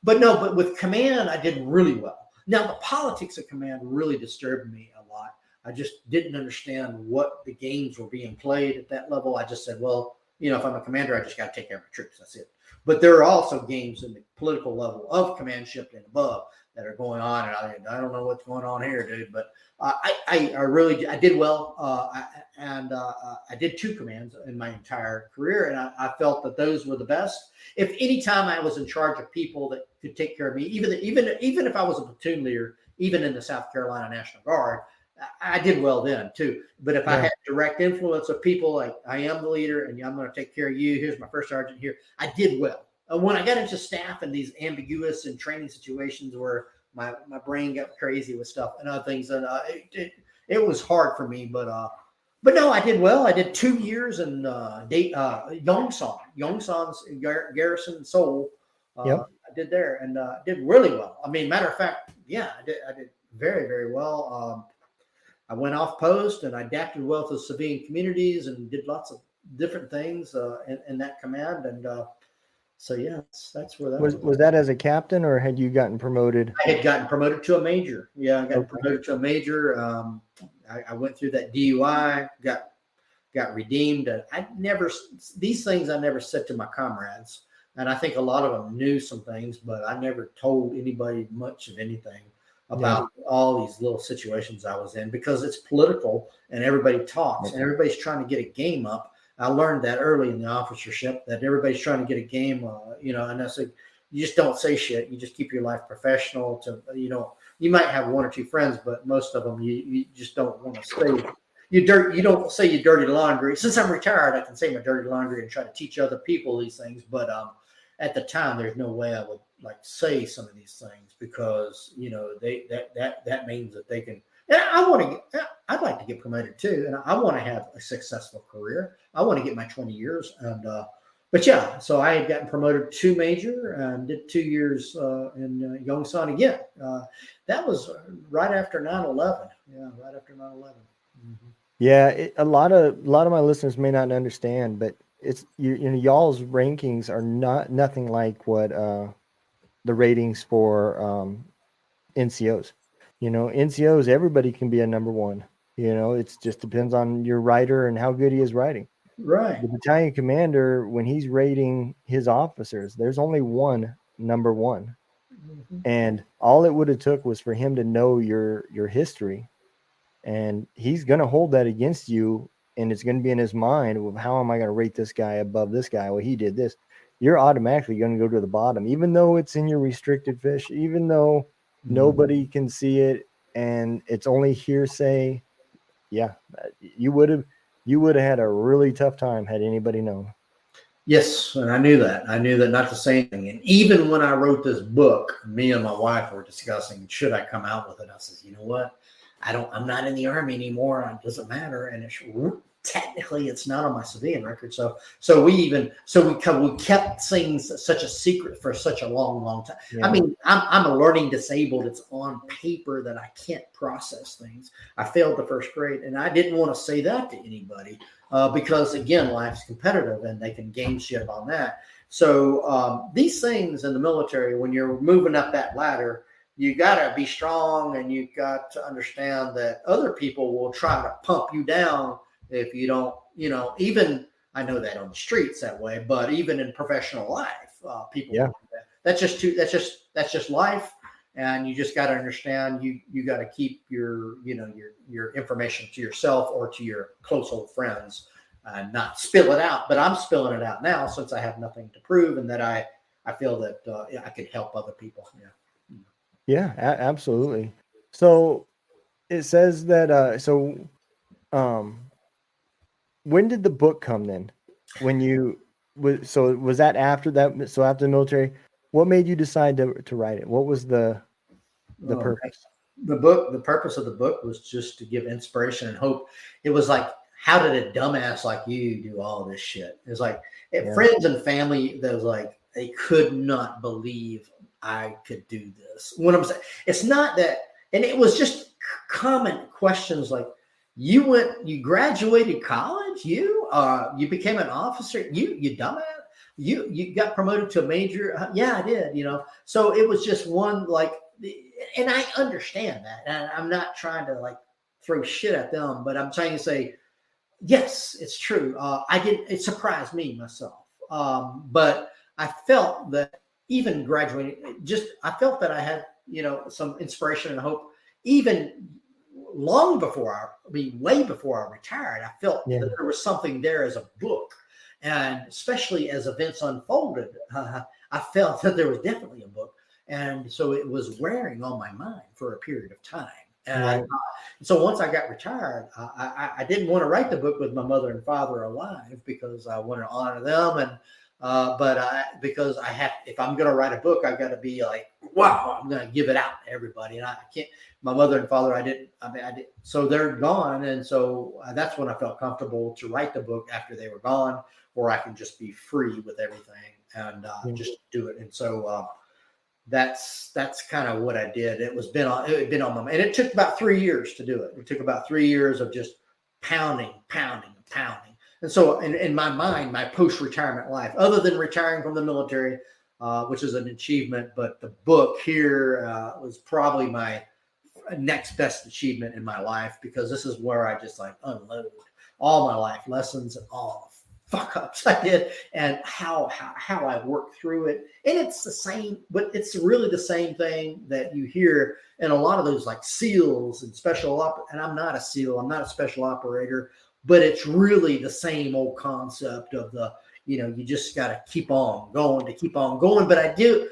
but with command, I did really well. Now the politics of command really disturbed me a lot. I just didn't understand what the games were being played at that level. I just said, well, if I'm a commander, I just got to take care of my troops. That's it. But there are also games in the political level of commandship and above that are going on, and I don't know what's going on here, dude. But I did well, I did 2 commands in my entire career, and I felt that those were the best. If any time I was in charge of people that could take care of me, even if I was a platoon leader, even in the South Carolina National Guard, I did well then too. But if I had direct influence of people, like I am the leader and I'm going to take care of you, here's my first sergeant here, I did well. When I got into staff and these ambiguous and training situations where my brain got crazy with stuff and other things, and it was hard for me. But no, I did well. I did 2 years in Yongsan's garrison Seoul. I did there and did really well. I mean, matter of fact, I did very, very well. I went off post and I adapted well to civilian communities and did lots of different things in that command. And so, that's where that was. Was that as a captain or had you gotten promoted? I had gotten promoted to a major. Yeah, I got promoted to a major. I went through that DUI, got redeemed. These things I never said to my comrades. And I think a lot of them knew some things, but I never told anybody much of anything about all these little situations I was in, because it's political and everybody talks and everybody's trying to get a game up. I learned that early in the officership, that everybody's trying to get a game, and I said, you just don't say shit. You just keep your life professional. You might have 1 or 2 friends, but most of them, you just don't want to say you don't say your dirty laundry. Since I'm retired, I can say my dirty laundry and try to teach other people these things. But at the time, there's no way I would say some of these things, because that means that they can. And I'd like to get promoted too, and I want to have a successful career. I want to get my 20 years, and so I had gotten promoted to major and did 2 years in Yongsan again. That was right after 9/11. Yeah, right after 9/11. Mm-hmm. Yeah, a lot of my listeners may not understand, but it's y'all's rankings are nothing like what the ratings for NCOs. NCOs, everybody can be a number 1. It just depends on your rider and how good he is riding. Right. The battalion commander, when he's rating his officers, there's only one number 1. Mm-hmm. And all it would have took was for him to know your history and he's going to hold that against you, and it's going to be in his mind of how am I going to rate this guy above this guy? Well, he did this. You're automatically going to go to the bottom, even though it's in your restricted fish, even though nobody can see it and it's only hearsay. Yeah, you would have had a really tough time had anybody known. Yes, and I knew that. I knew that not to say anything. And even when I wrote this book, me and my wife were discussing, should I come out with it? I says, you know what? I'm not in the Army anymore. It doesn't matter. And technically it's not on my civilian record. So we kept things such a secret for such a long time. Yeah. I mean, I'm a learning disabled. It's on paper that I can't process things. I failed the first grade, and I didn't want to say that to anybody. Because again, life's competitive and they can game shit on that. So these things in the military, when you're moving up that ladder, you got to be strong, and you got to understand that other people will try to pump you down if you don't, even I know that on the streets that way, but even in professional life, people do that. That's just life. And you just got to understand you got to keep your information to yourself or to your close old friends and not spill it out. But I'm spilling it out now since I have nothing to prove, and that I feel that I could help other people. Yeah, absolutely. So it says that when did the book come then? When you was that after that? So after the military, what made you decide to write it? What was the purpose? The purpose of the book was just to give inspiration and hope. It was like, how did a dumbass like you do all this shit? It's like friends and family that was like, they could not believe I could do this. What I'm saying, it's not that, and it was just common questions like, you graduated college, you became an officer, you dumbass. You got promoted to a major. Yeah, I did, So it was just one, like, and I understand that. And I'm not trying to like throw shit at them, but I'm trying to say, yes, it's true. It surprised me myself. But I felt that even graduating, I felt that I had, some inspiration and hope, even long before way before I retired. I felt that there was something there as a book. And especially as events unfolded, I felt that there was definitely a book. And so it was wearing on my mind for a period of time. And so once I got retired, I didn't want to write the book with my mother and father alive because I wanted to honor them. And because I have, if I'm going to write a book, I've got to be like, wow, I'm going to give it out to everybody. And I can't, my mother and father, I didn't, so they're gone. And so that's when I felt comfortable to write the book after they were gone, or I can just be free with everything and just do it. And so that's kind of what I did. It had been on my mind. And it took about 3 years to do it. It took about 3 years of just pounding. And so in my mind, my post-retirement life, other than retiring from the military, which is an achievement, but the book here was probably my next best achievement in my life, because this is where I just like unload all my life lessons and all fuck ups I did, and how I worked through it. And it's the same, but it's really the same thing that you hear in a lot of those like SEALs and and I'm not a SEAL, I'm not a special operator, but it's really the same old concept of you just got to keep on going. But I do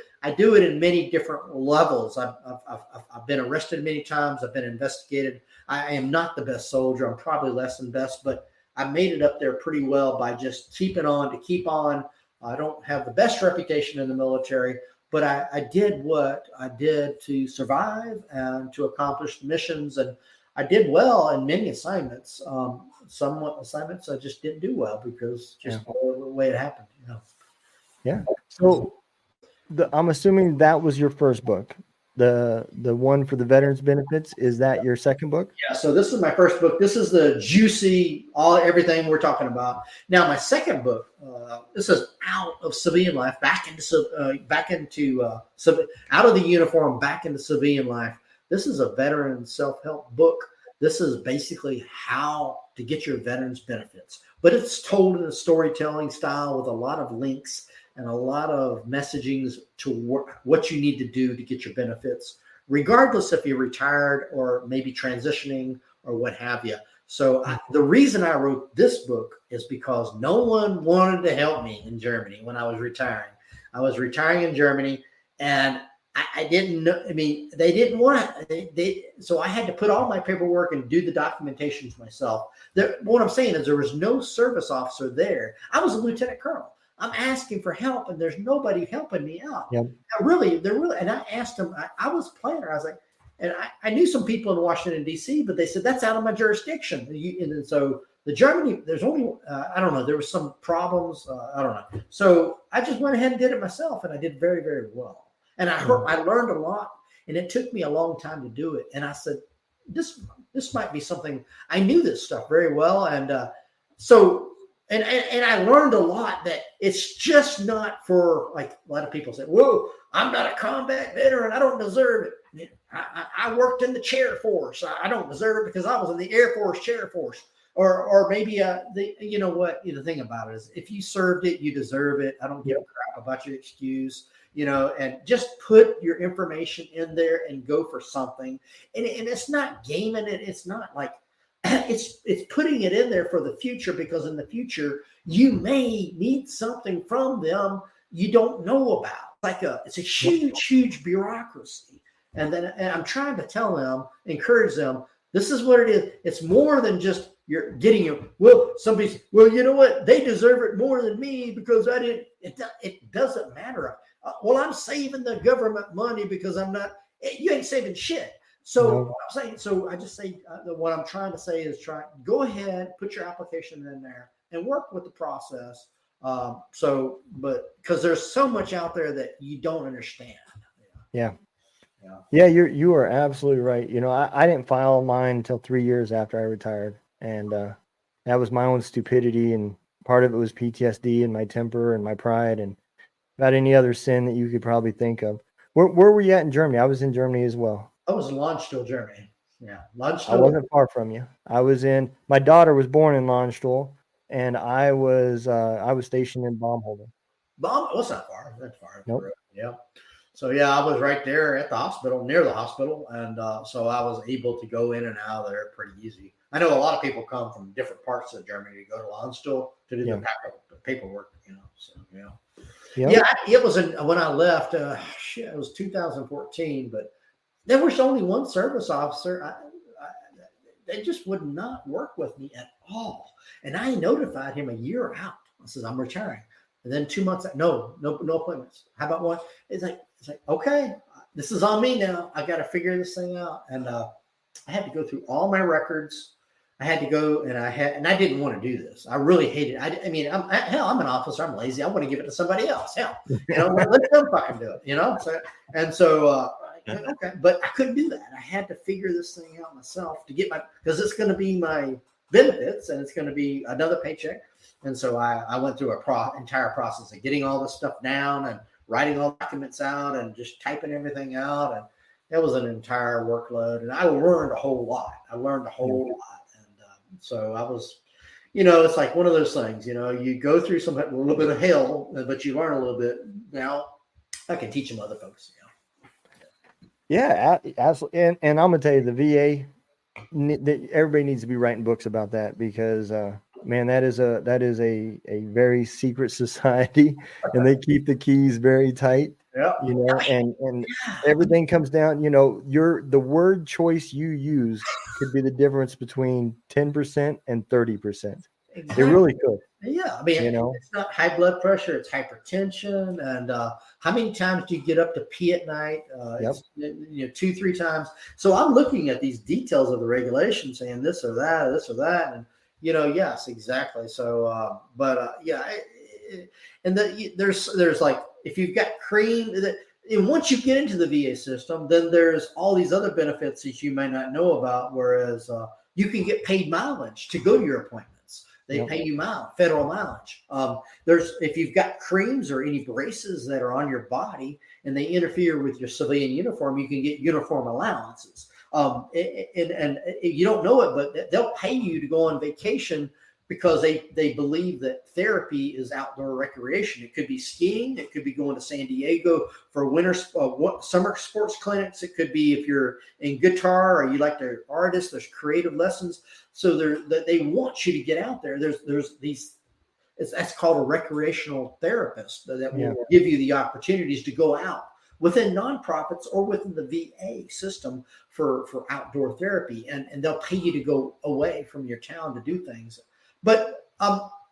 it in many different levels. I've been arrested many times. I've been investigated. I am not the best soldier. I'm probably less than best, but I made it up there pretty well by just keeping on. I don't have the best reputation in the military, but I did what I did to survive and to accomplish missions. And I did well in many assignments. Some assignments I just didn't do well because just the way it happened. Yeah. So I'm assuming that was your first book. The one for the veterans benefits, is that your second book? Yeah, so this is my first book. This is the juicy, everything we're talking about. Now, my second book, this is out of civilian life, out of the uniform, back into civilian life. This is a veteran self-help book. This is basically how to get your veterans benefits, but it's told in a storytelling style with a lot of links and a lot of messagings to what you need to do to get your benefits, regardless if you're retired or maybe transitioning or what have you. So the reason I wrote this book is because no one wanted to help me in Germany when I was retiring. I was retiring in Germany, and I didn't know. I mean, they didn't want to. So I had to put all my paperwork and do the documentations myself. What I'm saying is there was no service officer there. I was a lieutenant colonel. I'm asking for help, and there's nobody helping me out. Yep. They're really. And I asked them. I was planner. I was like, and I knew some people in Washington D.C., but they said that's out of my jurisdiction. And so the Germany, there's only I don't know. There was some problems. I don't know. So I just went ahead and did it myself, and I did very, very well. And I learned a lot, and it took me a long time to do it. And I said, this might be something. I knew this stuff very well, and so I learned a lot that it's just not for, like a lot of people say, "Whoa, I'm not a combat veteran. I don't deserve it. I worked in the chair force. I don't deserve it because I was in the Air Force chair force." Or maybe you know what, the thing about it is, if you served it, you deserve it. I don't give a crap about your excuse. And just put your information in there and go for something. And it's not gaming it. It's not like it's putting it in there for the future, because in the future you may need something from them you don't know about. It's a huge bureaucracy. And I'm trying to tell them, encourage them, this is what it is. It's more than just you're getting it. Well, you know what? They deserve it more than me because I didn't. It doesn't matter. Well, I'm saving the government money because I'm not. You ain't saving shit. So I'm saying. So I just say what I'm trying to say is go ahead, put your application in there, and work with the process. But because there's so much out there that you don't understand. Yeah, you are absolutely right. I didn't file mine until 3 years after I retired, and that was my own stupidity, and part of it was PTSD and my temper and my pride and about any other sin that you could probably think of. Where were you at in Germany? I was in Germany as well. I was in Landstuhl, Germany. Yeah, Landstuhl. I wasn't far from you. My daughter was born in Landstuhl, and I was stationed in Baumholder. What's not far? That's far. Nope. Yeah. So I was right there at the hospital, near the hospital, and so I was able to go in and out of there pretty easy. I know a lot of people come from different parts of Germany to go to Landstuhl to do the paperwork. So it was when I left. It was 2014, but there was only one service officer. They just would not work with me at all, and I notified him a year out. I said, I'm retiring. And then 2 months, no appointments. How about one? It's like, okay, this is on me now. I got to figure this thing out. And I had to go through all my records. I had to go, and I didn't want to do this. I really hated it. I mean, I'm an officer. I'm lazy. I want to give it to somebody else. Hell, let them fucking do it. So okay, but I couldn't do that. I had to figure this thing out myself to get because it's going to be my benefits and it's going to be another paycheck. And so I went through entire process of getting all this stuff down and writing all the documents out and just typing everything out. And it was an entire workload. And I learned a whole lot. And so I was, it's like one of those things, you go through a little bit of hell, but you learn a little bit. Now I can teach them other folks. Yeah, absolutely. And I'm going to tell you, the VA, everybody needs to be writing books about that, because man, that is a very secret society, and they keep the keys very tight. Yeah. And everything comes down, the word choice you use could be the difference between 10% and 30%. Exactly. It really could. Yeah. I mean, it's not high blood pressure, it's hypertension. And how many times do you get up to pee at night? 2-3 times. So I'm looking at these details of the regulation saying this or that. And, yes, exactly. So, there's like, if you've got cream, and once you get into the VA system, then there's all these other benefits that you may not know about. Whereas you can get paid mileage to go to your appointments. They pay you federal mileage. If you've got creams or any braces that are on your body and they interfere with your civilian uniform, you can get uniform allowances. And you don't know it, but they'll pay you to go on vacation because they believe that therapy is outdoor recreation. It could be skiing. It could be going to San Diego for summer sports clinics. It could be if you're in guitar or you like to artist, there's creative lessons. So they want you to get out there. There's these, that's called a recreational therapist that will give you the opportunities to go out within nonprofits or within the VA system for outdoor therapy. And they'll pay you to go away from your town to do things. But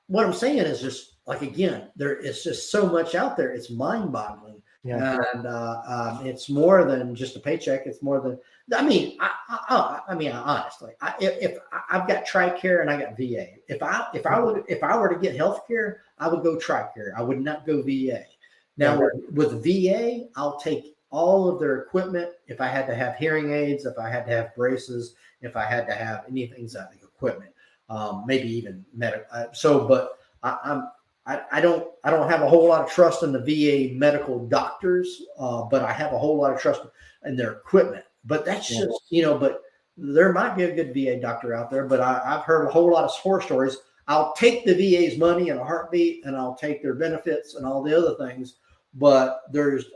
what I'm saying is just like, again, it's just so much out there. It's mind boggling. Yeah. And it's more than just a paycheck. It's more than, honestly, if I've got TRICARE and I got VA, if I were to get healthcare, I would go TRICARE. I would not go VA. Now with VA, I'll take all of their equipment. If I had to have hearing aids, if I had to have braces, if I had to have anything inside the equipment, maybe even medical. But I don't have a whole lot of trust in the VA medical doctors, but I have a whole lot of trust in their equipment. But that's just, but there might be a good VA doctor out there, but I've heard a whole lot of horror stories. I'll take the VA's money in a heartbeat, and I'll take their benefits and all the other things. But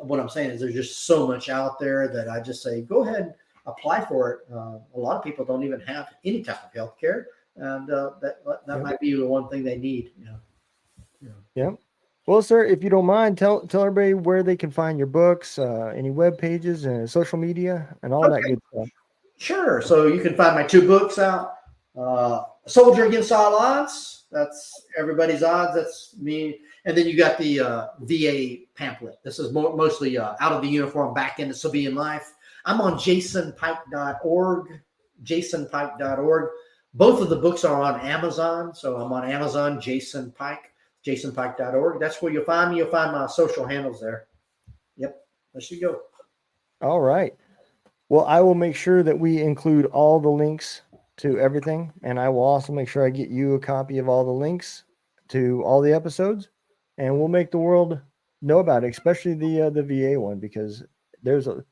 what I'm saying is there's just so much out there that I just say, go ahead and apply for it. A lot of people don't even have any type of health care. And that might be the one thing they need. Yeah. Well, sir, if you don't mind, tell everybody where they can find your books, any web pages, and social media, and all that good stuff. Sure. So you can find my 2 books out. Soldier Against All Odds. That's everybody's odds. That's me. And then you got the VA pamphlet. This is mostly out of the uniform, back into civilian life. I'm on jasonpike.org. jasonpike.org. Both of the books are on Amazon. So I'm on Amazon, Jason Pike, jasonpike.org. That's where you'll find me. You'll find my social handles there. Yep. There you go. All right. Well, I will make sure that we include all the links to everything. And I will also make sure I get you a copy of all the links to all the episodes. And we'll make the world know about it, especially the VA one, because there's a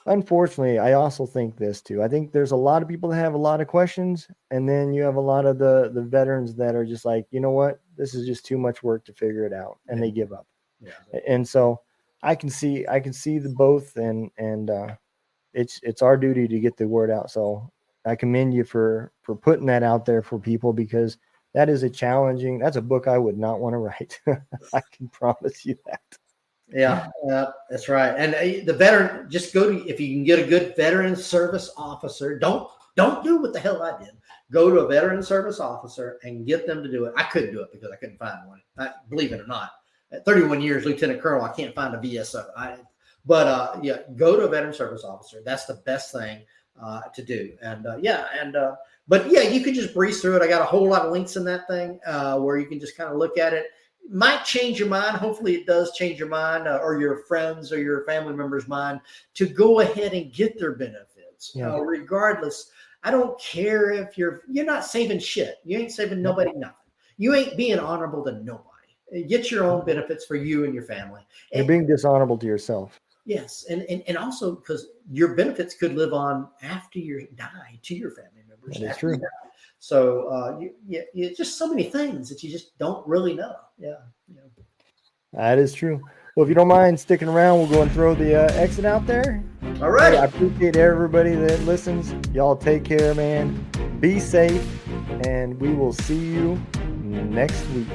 unfortunately, I also think this too. I think there's a lot of people that have a lot of questions, and then you have a lot of the veterans that are just like, you know what, this is just too much work to figure it out, and they give up. Yeah. And so I can see the both, and it's our duty to get the word out. So I commend you for putting that out there for people, because that is that's a book I would not want to write. I can promise you that. Yeah, that's right. And the veteran, just if you can get a good veteran service officer, don't do what the hell I did. Go to a veteran service officer and get them to do it. I couldn't do it because I couldn't find one. Believe it or not, at 31 years, Lieutenant Colonel, I can't find a VSO. Go to a veteran service officer. That's the best thing to do. But you can just breeze through it. I got a whole lot of links in that thing where you can just kind of look at it. Might change your mind. Hopefully it does change your mind or your friends or your family members' mind to go ahead and get their benefits. Regardless, I don't care if you're not saving shit. You ain't saving nobody nothing. You ain't being honorable to nobody. Get your own benefits for you and your family. You're being dishonorable to yourself. Yes. And also because your benefits could live on after you die to your family members. That's true. So just so many things that you just don't really know. Yeah. That is true. Well, if you don't mind sticking around, we'll go and throw the exit out there. All right. I appreciate everybody that listens. Y'all take care, man. Be safe, and we will see you next week.